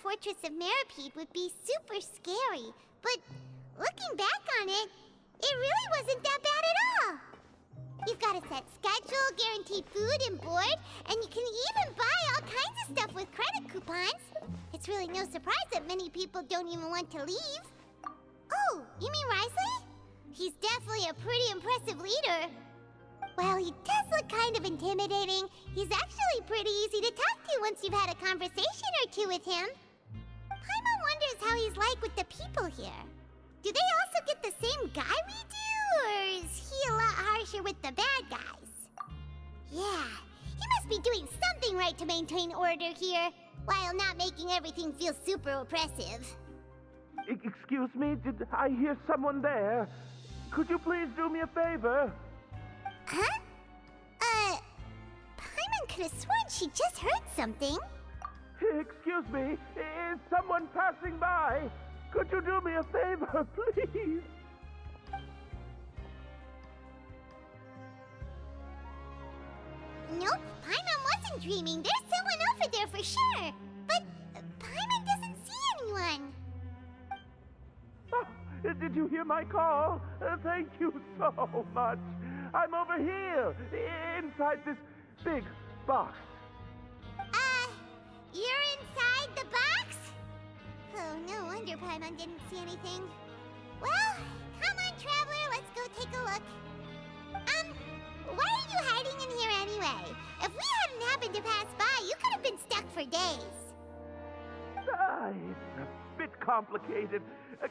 Fortress of Meropide would be super scary, but looking back on it, it really wasn't that bad at all. You've got a set schedule, guaranteed food and board, and you can even buy all kinds of stuff with credit coupons. It's really no surprise that many people don't even want to leave. Oh, you mean Wriothesley? He's definitely a pretty impressive leader. Well, he does look kind of intimidating. He's actually pretty easy to talk to once you've had a conversation or two with him. Paimon wonders how he's like with the people here. Do they also get the same guy we do, or is he a lot harsher with the bad guys? Yeah, he must be doing something right to maintain order here, while not making everything feel super oppressive. Excuse me, did I hear someone there? Could you please do me a favor? Huh? Paimon could have sworn she just heard something. Excuse me, is someone passing by? Could you do me a favor, please? Nope, Paimon wasn't dreaming. There's someone over there for sure. But Paimon doesn't see anyone. Oh, did you hear my call? Thank you so much. I'm over here, inside this big box. You're inside the box? Oh, no wonder Paimon didn't see anything. Well, come on, Traveler, let's go take a look. Why are you hiding in here anyway? If we hadn't happened to pass by, you could have been stuck for days. It's a bit complicated.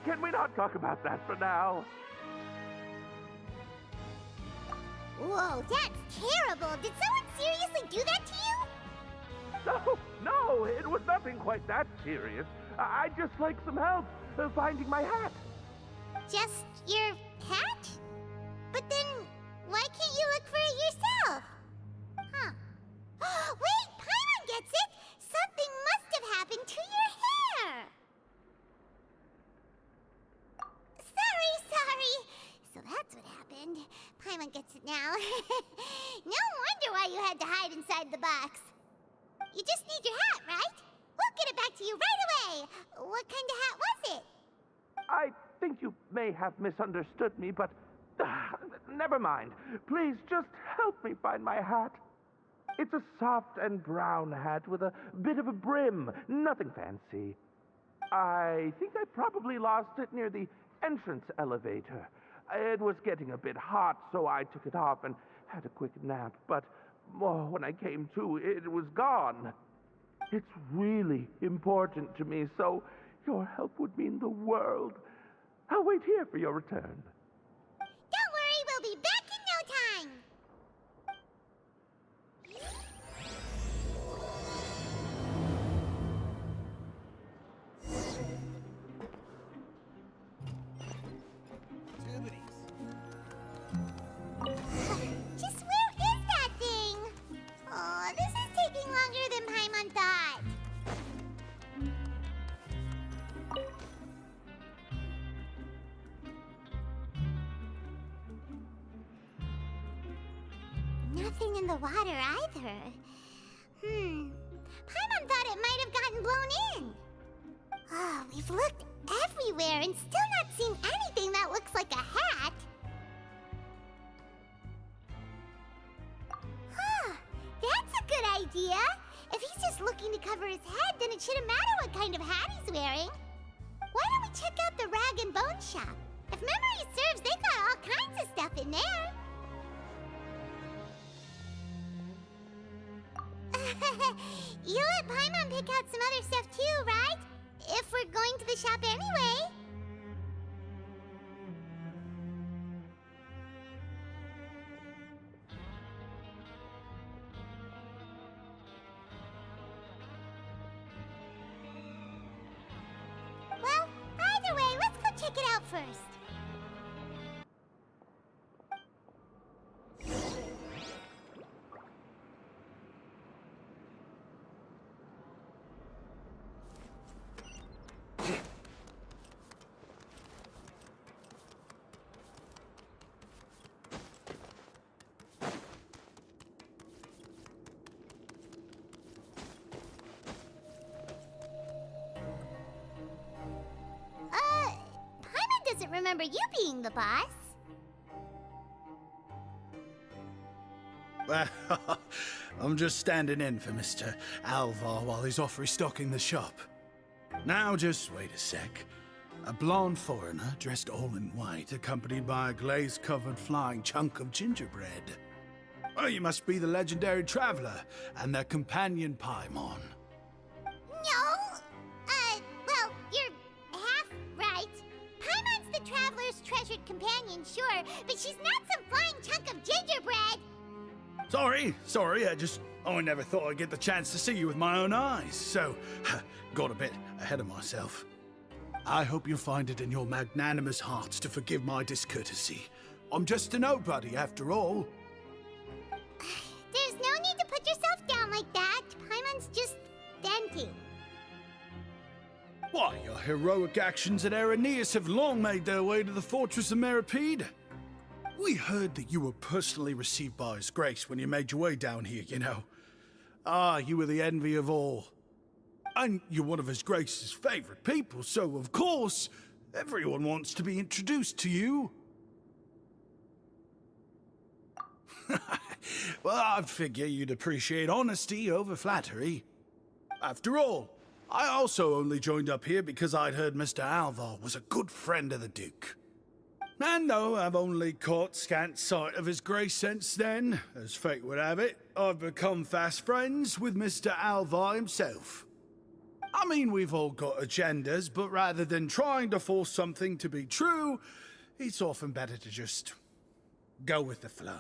Can we not talk about that for now? Whoa, that's terrible. Did someone seriously do that to you? No, it was nothing quite that serious. I'd just like some help finding my hat. Just your hat? But then, why can't you look for it yourself? Huh. Wait, Paimon gets it! Something must have happened to your hair! Sorry. So that's what happened. Paimon gets it now. No wonder why you had to hide inside the box. You just need your hat, right? We'll get it back to you right away. What kind of hat was it? I think you may have misunderstood me, but never mind. Please just help me find my hat. It's a soft and brown hat with a bit of a brim. Nothing fancy. I think I probably lost it near the entrance elevator. It was getting a bit hot, so I took it off and had a quick nap. But when I came to, it was gone. It's really important to me, so your help would mean the world. I'll wait here for your return. Don't worry, we'll be back in no time. Just where is that thing? Oh, this is taking longer than Paimon thought. Nothing in the water either. Paimon thought it might have gotten blown in. Oh, we've looked everywhere and still not seen anything that looks like a hat. That's a good idea. If he's just looking to cover his head, then it shouldn't matter what kind of hat he's wearing. Why don't we check out the rag and bone shop? If memory serves, they got all kinds of stuff in there. You let Paimon pick out some other stuff too, right? If we're going to the shop anyway. Well, either way, let's go check it out first. remember you being the boss. Well, I'm just standing in for Mr. Alvar while he's off restocking the shop. Now just wait a sec. A blonde foreigner dressed all in white, accompanied by a glaze-covered flying chunk of gingerbread. Oh, you must be the legendary traveler and their companion Paimon. No! Well, you're half right. Paimon's the traveler's treasured companion, sure, but she's not some flying chunk of gingerbread! Sorry, I never thought I'd get the chance to see you with my own eyes, so got a bit ahead of myself. I hope you find it in your magnanimous hearts to forgive my discourtesy. I'm just a nobody, after all. There's no need to put yourself down like that. Paimon's just venting. Why, your heroic actions at Araneus have long made their way to the fortress of Meripede. We heard that you were personally received by His Grace when you made your way down here, you know. Ah, you were the envy of all. And you're one of His Grace's favorite people, so of course, everyone wants to be introduced to you. Well, I'd figure you'd appreciate honesty over flattery. After all, I also only joined up here because I'd heard Mr. Alvar was a good friend of the Duke. And though I've only caught scant sight of His Grace since then, as fate would have it, I've become fast friends with Mr. Alvar himself. I mean, we've all got agendas, but rather than trying to force something to be true, it's often better to just go with the flow.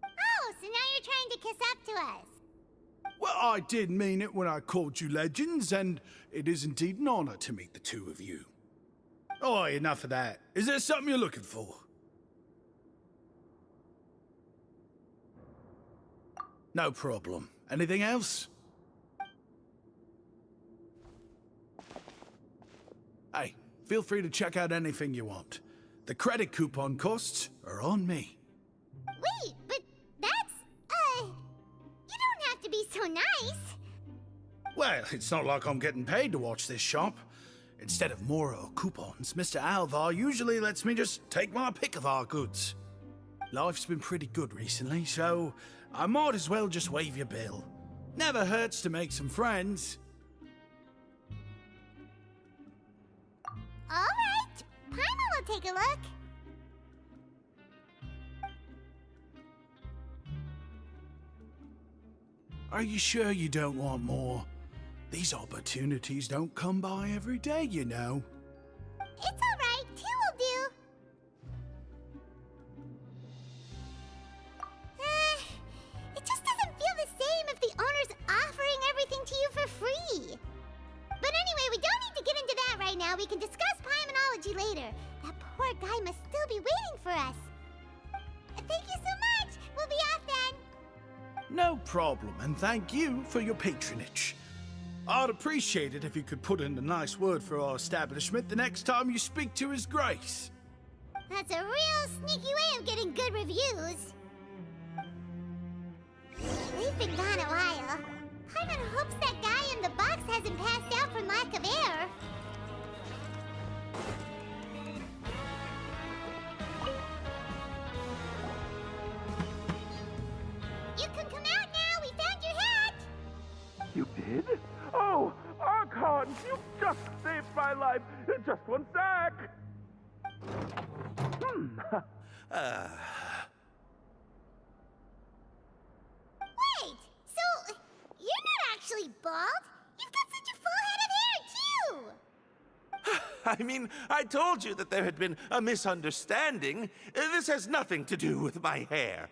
Oh, so now you're trying to kiss up to us. Well, I did mean it when I called you legends, and it is indeed an honor to meet the two of you. Oh, enough of that. Is there something you're looking for? No problem. Anything else? Hey, feel free to check out anything you want. The credit coupon costs are on me. Wait, but that's, you don't have to be so nice. Well, it's not like I'm getting paid to watch this shop. Instead of Moro coupons, Mr. Alvar usually lets me just take my pick of our goods. Life's been pretty good recently, so I might as well just waive your bill. Never hurts to make some friends. All right, Paimon will take a look. Are you sure you don't want more? These opportunities don't come by every day, you know. It's all right, two will do. It just doesn't feel the same if the owner's offering everything to you for free. But anyway, we don't need to get into that right now. We can discuss Paimonology later. That poor guy must still be waiting for us. Thank you so much. We'll be off then. No problem, and thank you for your patronage. I'd appreciate it if you could put in a nice word for our establishment the next time you speak to His Grace. That's a real sneaky way of getting good reviews. We've been gone a while. Paimon hopes that guy in the box hasn't passed out from lack of air. You can come out now. We found your hat. You did? Oh, Archon, you just saved my life. Just one sec. Wait, so you're not actually bald? You've got such a full head of hair, too! I mean, I told you that there had been a misunderstanding. This has nothing to do with my hair.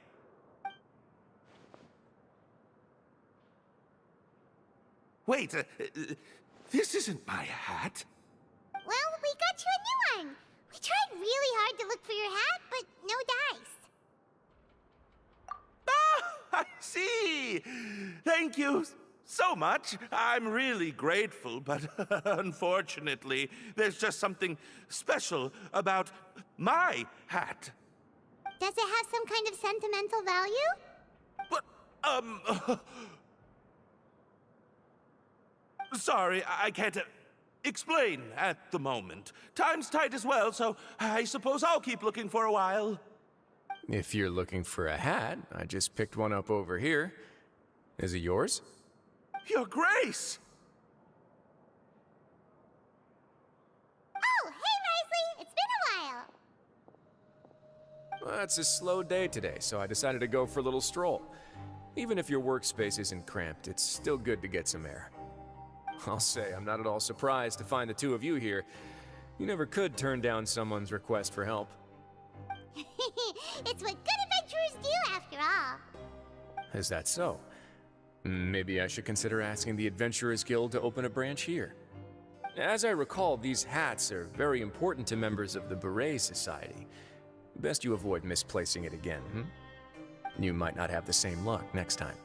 Wait, this isn't my hat. Well, we got you a new one. We tried really hard to look for your hat, but no dice. Ah, I see. Thank you so much. I'm really grateful, but unfortunately, there's just something special about my hat. Does it have some kind of sentimental value? But, sorry, I can't explain at the moment. Time's tight as well, so I suppose I'll keep looking for a while. If you're looking for a hat, I just picked one up over here. Is it yours? Your Grace! Oh, hey, Wriothesley! It's been a while! Well, it's a slow day today, so I decided to go for a little stroll. Even if your workspace isn't cramped, it's still good to get some air. I'll say, I'm not at all surprised to find the two of you here. You never could turn down someone's request for help. It's what good adventurers do, after all. Is that so? Maybe I should consider asking the Adventurers Guild to open a branch here. As I recall, these hats are very important to members of the Beret Society. Best you avoid misplacing it again, You might not have the same luck next time.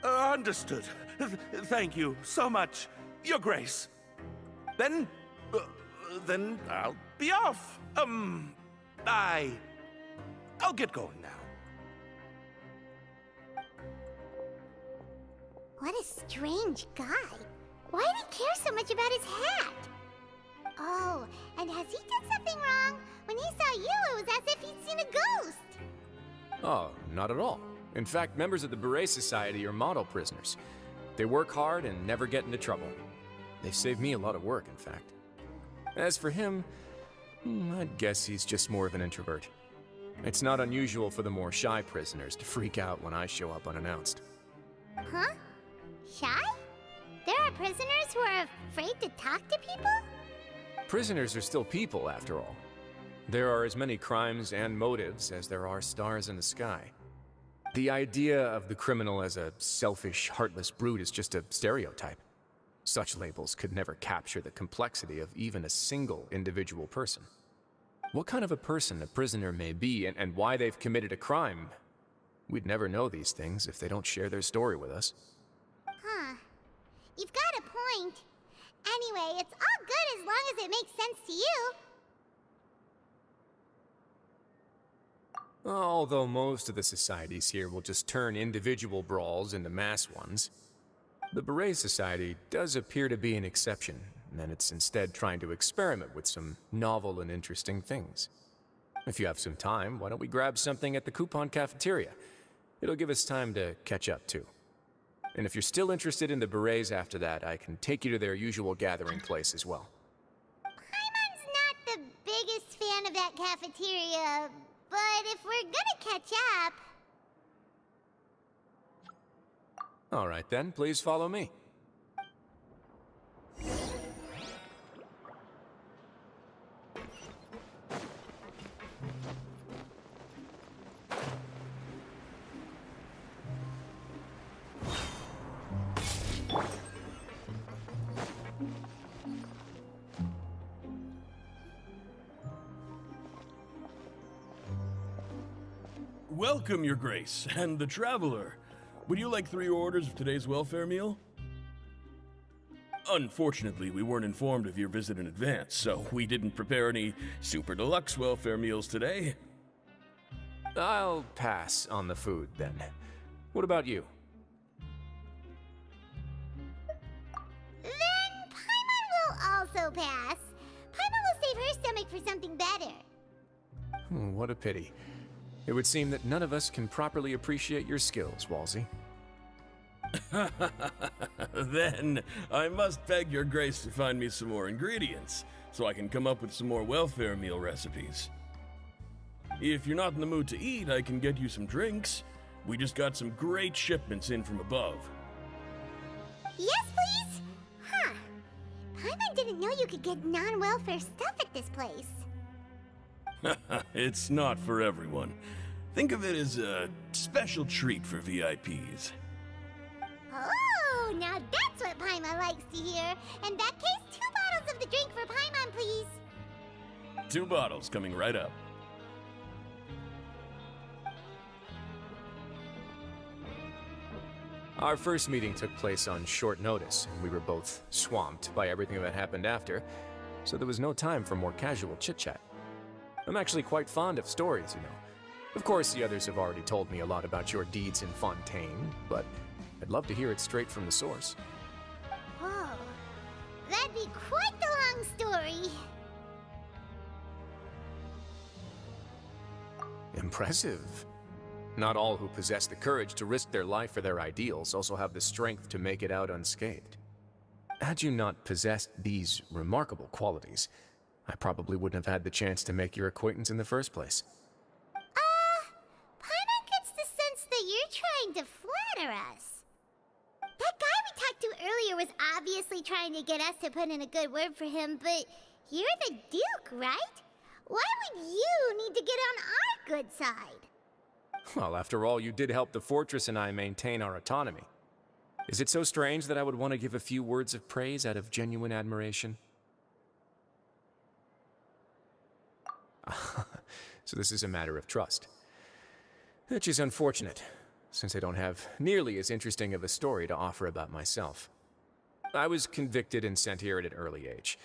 Understood. Thank you so much, Your Grace. Then I'll be off. I'll get going now. What a strange guy. Why did he care so much about his hat? Oh, and has he done something wrong? When he saw you, it was as if he'd seen a ghost. Oh, not at all. In fact, members of the Beret Society are model prisoners. They work hard and never get into trouble. They've saved me a lot of work, in fact. As for him, I'd guess he's just more of an introvert. It's not unusual for the more shy prisoners to freak out when I show up unannounced. Huh? Shy? There are prisoners who are afraid to talk to people? Prisoners are still people, after all. There are as many crimes and motives as there are stars in the sky. The idea of the criminal as a selfish, heartless brute is just a stereotype. Such labels could never capture the complexity of even a single individual person. What kind of a person a prisoner may be and why they've committed a crime, we'd never know these things if they don't share their story with us. Huh. You've got a point. Anyway, it's all good as long as it makes sense to you. Although most of the societies here will just turn individual brawls into mass ones, the Beret Society does appear to be an exception, and it's instead trying to experiment with some novel and interesting things. If you have some time, why don't we grab something at the coupon cafeteria? It'll give us time to catch up, too. And if you're still interested in the Berets after that, I can take you to their usual gathering place as well. Paimon's not the biggest fan of that cafeteria, but if we're gonna catch up... All right then, please follow me. Welcome, Your Grace, and the Traveler. Would you like 3 orders of today's welfare meal? Unfortunately, we weren't informed of your visit in advance, so we didn't prepare any super deluxe welfare meals today. I'll pass on the food, then. What about you? Then Paimon will also pass. Paimon will save her stomach for something better. What a pity. It would seem that none of us can properly appreciate your skills, Walsey. Then I must beg Your Grace to find me some more ingredients, so I can come up with some more welfare meal recipes. If you're not in the mood to eat, I can get you some drinks. We just got some great shipments in from above. Yes, please? Huh. Paimon didn't know you could get non-welfare stuff at this place. It's not for everyone. Think of it as a special treat for VIPs. Oh, now that's what Paimon likes to hear. In that case, 2 bottles of the drink for Paimon, please. 2 bottles coming right up. Our first meeting took place on short notice, and we were both swamped by everything that happened after, so there was no time for more casual chit-chat. I'm actually quite fond of stories, you know. Of course, the others have already told me a lot about your deeds in Fontaine, but I'd love to hear it straight from the source. Oh, that be quite the long story. Impressive. Not all who possess the courage to risk their life for their ideals also have the strength to make it out unscathed. Had you not possessed these remarkable qualities, I probably wouldn't have had the chance to make your acquaintance in the first place. Paimon gets the sense that you're trying to flatter us. That guy we talked to earlier was obviously trying to get us to put in a good word for him, but you're the Duke, right? Why would you need to get on our good side? Well, after all, you did help the fortress and I maintain our autonomy. Is it so strange that I would want to give a few words of praise out of genuine admiration? So this is a matter of trust. Which is unfortunate, since I don't have nearly as interesting of a story to offer about myself. I was convicted and sent here at an early age.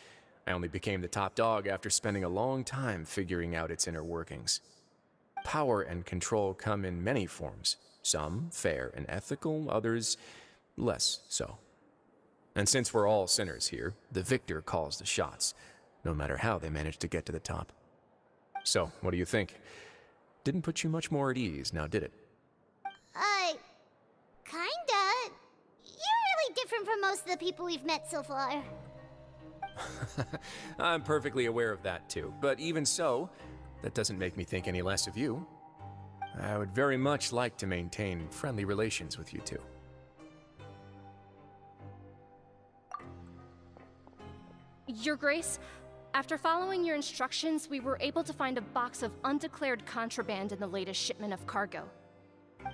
I only became the top dog after spending a long time figuring out its inner workings. Power and control come in many forms, some fair and ethical, others less so. And since we're all sinners here, the victor calls the shots, no matter how they manage to get to the top. So, what do you think? Didn't put you much more at ease, now did it? Kinda. You're really different from most of the people we've met so far. I'm perfectly aware of that too, but even so, that doesn't make me think any less of you. I would very much like to maintain friendly relations with you two. Your Grace, after following your instructions, we were able to find a box of undeclared contraband in the latest shipment of cargo.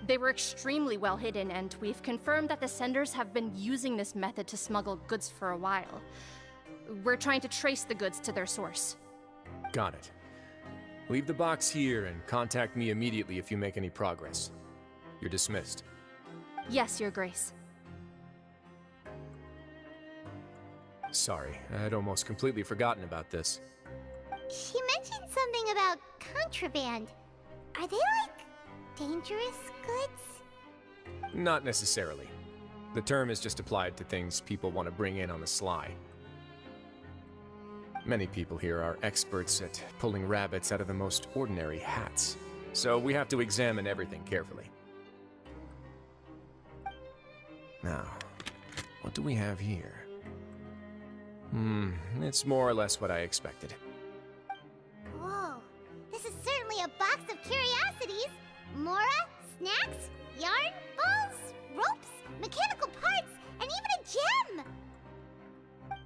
They were extremely well hidden, and we've confirmed that the senders have been using this method to smuggle goods for a while. We're trying to trace the goods to their source. Got it. Leave the box here and contact me immediately if you make any progress. You're dismissed. Yes, Your Grace. Sorry, I'd almost completely forgotten about this. She mentioned something about contraband. Are they like dangerous goods? Not necessarily. The term is just applied to things people want to bring in on the sly. Many people here are experts at pulling rabbits out of the most ordinary hats, so we have to examine everything carefully. Now, what do we have here? It's more or less what I expected. Whoa, this is certainly a box of curiosities. Mora, snacks, yarn, balls, ropes, mechanical parts, and even a gem!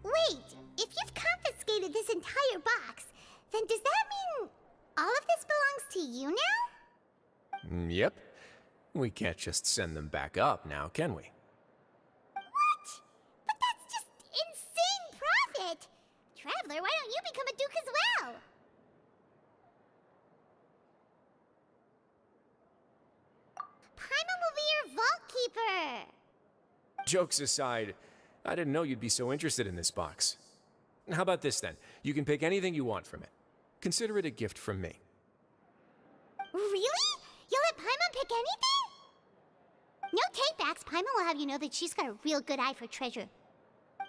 Wait, if you've confiscated this entire box, then does that mean all of this belongs to you now? Yep. We can't just send them back up now, can we? What? But that's just insane profit! Traveler, why don't you become a duke as well? Paimon will be your vault keeper! Jokes aside, I didn't know you'd be so interested in this box. How about this then? You can pick anything you want from it. Consider it a gift from me. Really? You'll let Paimon pick anything? No takebacks. Paimon will have you know that she's got a real good eye for treasure.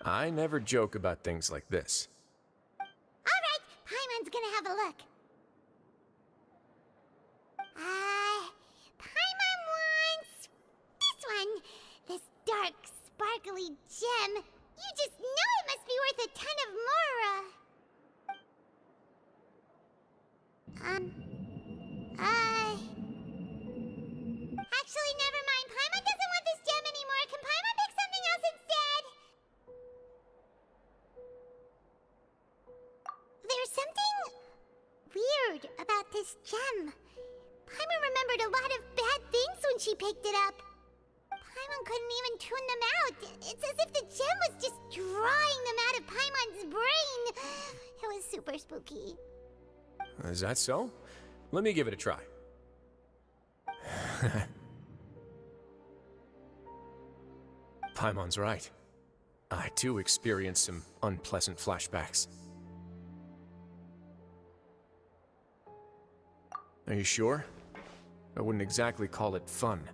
I never joke about things like this. Alright, Paimon's gonna have a look. Paimon wants this one. This dark, sparkly gem. You just know it must be worth a ton of Mora. Actually, never mind. Paimon doesn't want this gem anymore. Can Paimon pick something else instead? There's something weird about this gem. Paimon remembered a lot of bad things when she picked it up. Paimon couldn't even tune them out. It's as if the gem was just drawing them out of Paimon's brain. It was super spooky. Is that so? Let me give it a try. Paimon's right. I too experienced some unpleasant flashbacks. Are you sure? I wouldn't exactly call it fun.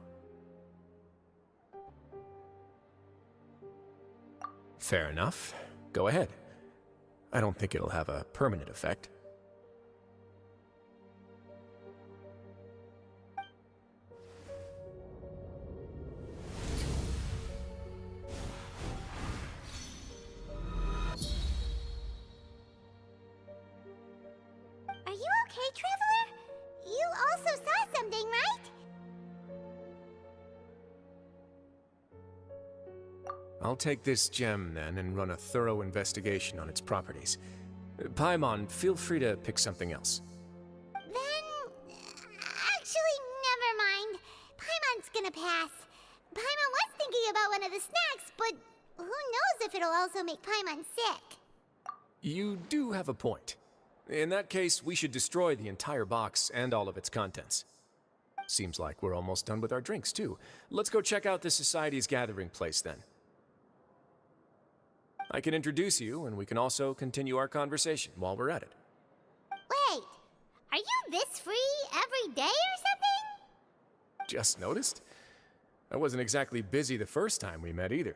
Fair enough. go ahead. I don't think it'll have a permanent effect. Are you okay, Traveler? You also saw something, right? I'll take this gem then and run a thorough investigation on its properties. Paimon, feel free to pick something else. Then... actually, never mind. Paimon's gonna pass. Paimon was thinking about one of the snacks, but who knows if it'll also make Paimon sick. You do have a point. In that case, we should destroy the entire box and all of its contents. Seems like we're almost done with our drinks, too. Let's go check out the Society's gathering place, then. I can introduce you, and we can also continue our conversation while we're at it. Wait, are you this free every day or something? Just noticed? I wasn't exactly busy the first time we met, either.